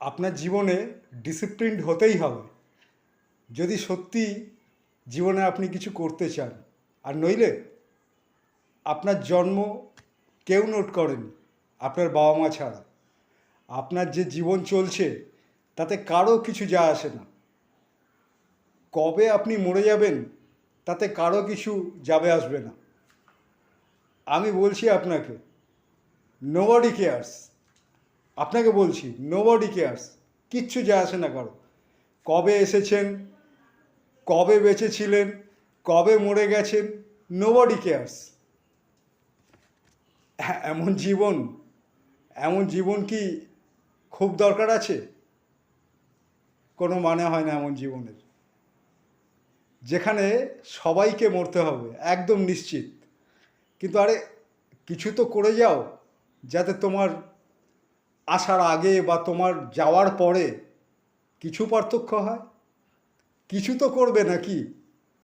আপনার জীবনে ডিসিপ্লিনড হতেই হবে যদি সত্যি জীবনে আপনি কিছু করতে চান। আর নইলে আপনার জন্ম কেউ নোট করেনি আপনার বাবা মা ছাড়া। আপনার যে জীবন চলছে তাতে কারো কিছু যায় আসে না। কবে আপনি মরে যাবেন তাতে কারো কিছু যাবে আসবে না। আমি বলছি আপনাকে, নোবডি কেয়ার্স। আপনাকে বলছি, নোবডি কেয়ার্স। কিচ্ছু যায় আসে না কারো। কবে এসেছেন, কবে বেঁচে ছিলেন, কবে মরে গেছেন, নোবডি কেয়ার্স। এমন জীবন, এমন জীবন কি খুব দরকার আছে? কোনো মানে হয় না এমন জীবনের, যেখানে সবাইকে মরতে হবে একদম নিশ্চিত। কিন্তু আরে কিছু তো করে যাও, যাতে তোমার আসার আগে বা তোমার যাওয়ার পরে কিছু পার্থক্য হয়। কিছু তো করবে নাকি?